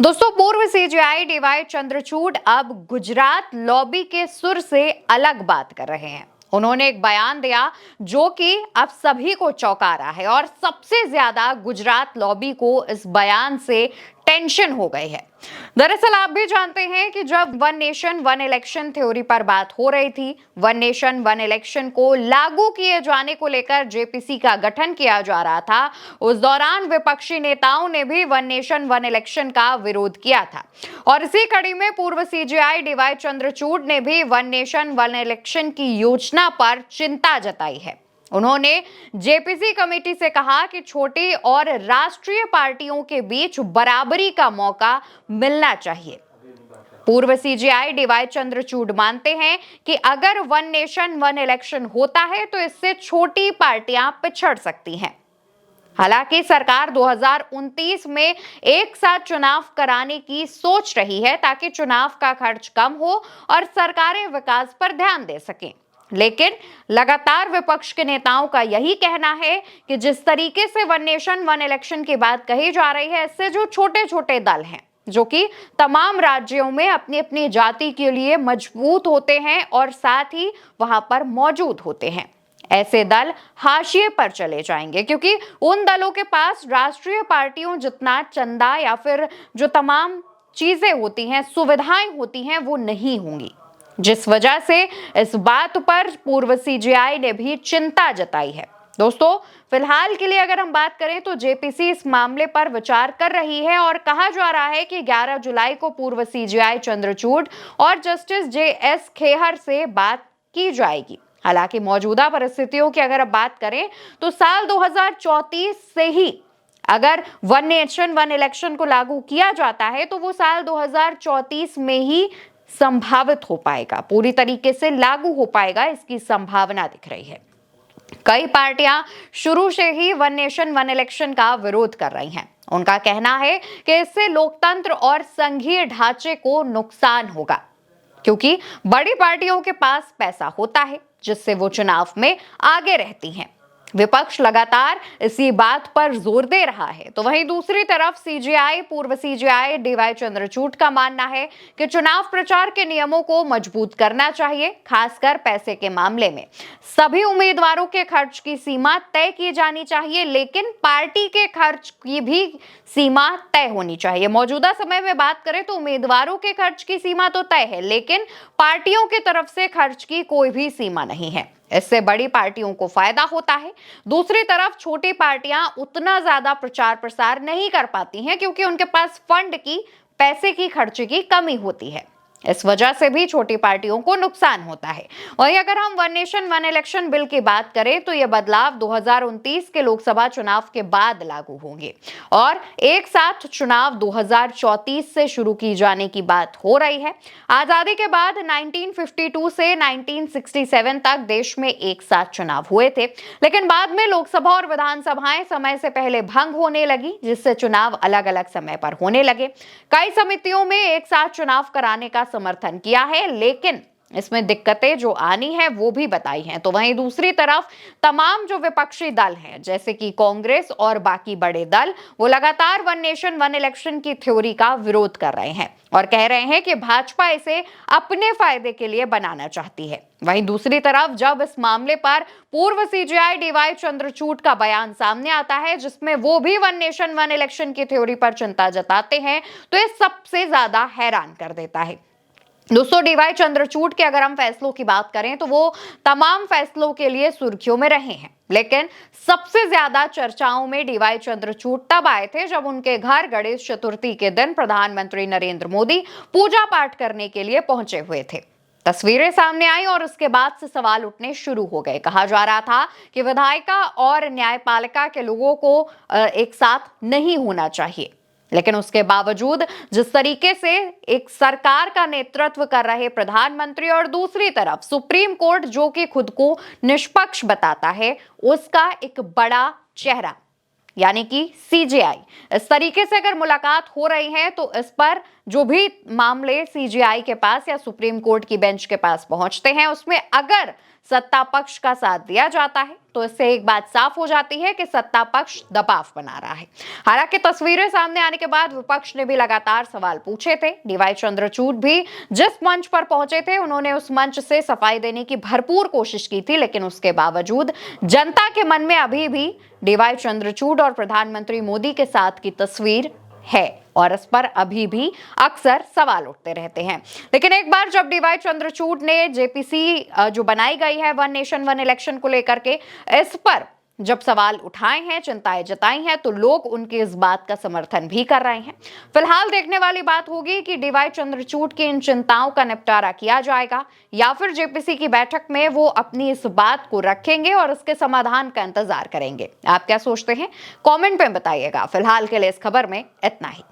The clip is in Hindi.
दोस्तों, पूर्व सीजेआई डीवाई चंद्रचूड़ अब गुजरात लॉबी के सुर से अलग बात कर रहे हैं। उन्होंने एक बयान दिया जो कि अब सभी को चौंका रहा है और सबसे ज्यादा गुजरात लॉबी को इस बयान से टेंशन हो गई है। दरअसल आप भी जानते हैं कि जब one nation one election theory पर बात हो रही थी, वन नेशन वन इलेक्शन को लागू किए जाने को लेकर जेपीसी का गठन किया जा रहा था, उस दौरान विपक्षी नेताओं ने भी वन नेशन वन इलेक्शन का विरोध किया था। और इसी कड़ी में पूर्व सीजेआई डीवाई चंद्रचूड़ ने भी वन नेशन वन इलेक्शन की योजना पर चिंता जताई है। उन्होंने जेपीसी कमेटी से कहा कि छोटी और राष्ट्रीय पार्टियों के बीच बराबरी का मौका मिलना चाहिए। पूर्व सीजेआई डीवाई चंद्रचूड़ मानते हैं कि अगर वन नेशन वन इलेक्शन होता है तो इससे छोटी पार्टियां पिछड़ सकती हैं। हालांकि सरकार 2029 में एक साथ चुनाव कराने की सोच रही है ताकि चुनाव का खर्च कम हो और सरकारें विकास पर ध्यान दे सकें। लेकिन लगातार विपक्ष के नेताओं का यही कहना है कि जिस तरीके से वन नेशन वन इलेक्शन की बात कही जा रही है, इससे जो छोटे छोटे दल हैं जो कि तमाम राज्यों में अपनी अपनी जाति के लिए मजबूत होते हैं और साथ ही वहां पर मौजूद होते हैं, ऐसे दल हाशिए पर चले जाएंगे, क्योंकि उन दलों के पास राष्ट्रीय पार्टियों जितना चंदा या फिर जो तमाम चीजें होती हैं, सुविधाएं होती हैं, वो नहीं होंगी। जिस वजह से इस बात पर पूर्व सीजेआई ने भी चिंता जताई है। दोस्तों, फिलहाल के लिए अगर हम बात करें तो जेपीसी इस मामले पर विचार कर रही है और कहा जा रहा है कि 11 जुलाई को पूर्व सीजेआई चंद्रचूड़ और जस्टिस जेएस खेहर से बात की जाएगी। हालांकि मौजूदा परिस्थितियों की अगर अब बात करें तो साल 2034 से ही अगर वन नेशन वन इलेक्शन को लागू किया जाता है तो वो साल 2034 में ही संभावित हो पाएगा, पूरी तरीके से लागू हो पाएगा, इसकी संभावना दिख रही है। कई पार्टियां शुरू से ही वन नेशन वन इलेक्शन का विरोध कर रही हैं। उनका कहना है कि इससे लोकतंत्र और संघीय ढांचे को नुकसान होगा, क्योंकि बड़ी पार्टियों के पास पैसा होता है जिससे वो चुनाव में आगे रहती हैं। विपक्ष लगातार इसी बात पर जोर दे रहा है। तो वहीं दूसरी तरफ सीजेआई पूर्व सीजेआई डीवाई चंद्रचूड़ का मानना है कि चुनाव प्रचार के नियमों को मजबूत करना चाहिए, खासकर पैसे के मामले में। सभी उम्मीदवारों के खर्च की सीमा तय की जानी चाहिए, लेकिन पार्टी के खर्च की भी सीमा तय होनी चाहिए। मौजूदा समय में बात करें तो उम्मीदवारों के खर्च की सीमा तो तय है, लेकिन पार्टियों की तरफ से खर्च की कोई भी सीमा नहीं है। इससे बड़ी पार्टियों को फायदा होता है। दूसरी तरफ छोटी पार्टियां उतना ज्यादा प्रचार प्रसार नहीं कर पाती हैं, क्योंकि उनके पास फंड की, पैसे की खर्च की कमी होती है। इस वजह से भी छोटी पार्टियों को नुकसान होता है। वहीं अगर हम one nation one election bill की बात करें तो यह बदलाव 2029 के लोकसभा चुनाव के बाद लागू होंगे और एक साथ चुनाव 2034 से शुरू की जाने की बात हो रही है। आजादी के बाद 1952 से 1967 तक देश में एक साथ चुनाव हुए थे, लेकिन बाद में लोकसभा और विधानसभाएं समय से पहले भंग होने लगी, जिससे चुनाव अलग अलग समय पर होने लगे। कई समितियों में एक साथ चुनाव कराने का समर्थन किया है, लेकिन इसमें दिक्कतें जो आनी है वो भी बताई हैं। तो वहीं दूसरी तरफ तमाम जो विपक्षी दल हैं, जैसे कि कांग्रेस और बाकी बड़े दल, वो लगातार वन नेशन वन इलेक्शन की थ्योरी का विरोध कर रहे हैं और कह रहे हैं कि भाजपा इसे अपने फायदे के लिए बनाना चाहती है। वहीं दूसरी तरफ जब इस मामले पर पूर्व सीजेआई डीवाई चंद्रचूड़ का बयान सामने आता है, जिसमें वो भी वन नेशन वन इलेक्शन की थ्योरी पर चिंता जताते हैं, तो ये सबसे ज्यादा हैरान कर देता है। दोस्तों, डीवाई चंद्रचूड़ के अगर हम फैसलों की बात करें तो वो तमाम फैसलों के लिए सुर्खियों में रहे हैं, लेकिन सबसे ज्यादा चर्चाओं में डीवाई चंद्रचूड़ तब आए थे जब उनके घर गणेश चतुर्थी के दिन प्रधानमंत्री नरेंद्र मोदी पूजा पाठ करने के लिए पहुंचे हुए थे। तस्वीरें सामने आई और उसके बाद से सवाल उठने शुरू हो गए। कहा जा रहा था कि विधायिका और न्यायपालिका के लोगों को एक साथ नहीं होना चाहिए, लेकिन उसके बावजूद जिस तरीके से एक सरकार का नेतृत्व कर रहे प्रधानमंत्री और दूसरी तरफ सुप्रीम कोर्ट जो कि खुद को निष्पक्ष बताता है, उसका एक बड़ा चेहरा यानी कि सीजेआई, इस तरीके से अगर मुलाकात हो रही है तो इस पर जो भी मामले सीजेआई के पास या सुप्रीम कोर्ट की बेंच के पास पहुंचते हैं, उसमें अगर सत्ता पक्ष का साथ दिया जाता है तो इससे एक बात साफ हो जाती है कि सत्ता पक्ष दबाव बना रहा है। हालांकि तस्वीरें सामने आने के बाद विपक्ष ने भी लगातार सवाल पूछे थे। डीवाई चंद्रचूड़ भी जिस मंच पर पहुंचे थे उन्होंने उस मंच से सफाई देने की भरपूर कोशिश की थी, लेकिन उसके बावजूद जनता के मन में अभी भी डीवाई चंद्रचूड़ और प्रधानमंत्री मोदी के साथ की तस्वीर है और इस पर अभी भी अक्सर सवाल उठते रहते हैं। लेकिन एक बार जब डीवाई चंद्रचूड़ ने जेपीसी जो बनाई गई है वन नेशन वन इलेक्शन को लेकर के, इस पर जब सवाल उठाए हैं, चिंताएं जताई हैं, तो लोग उनकी इस बात का समर्थन भी कर रहे हैं। फिलहाल देखने वाली बात होगी कि डीवाई चंद्रचूड़ की इन चिंताओं का निपटारा किया जाएगा या फिर जेपीसी की बैठक में वो अपनी इस बात को रखेंगे और इसके समाधान का इंतजार करेंगे। आप क्या सोचते हैं? कमेंट में बताइएगा। फिलहाल के लिए इस खबर में इतना ही।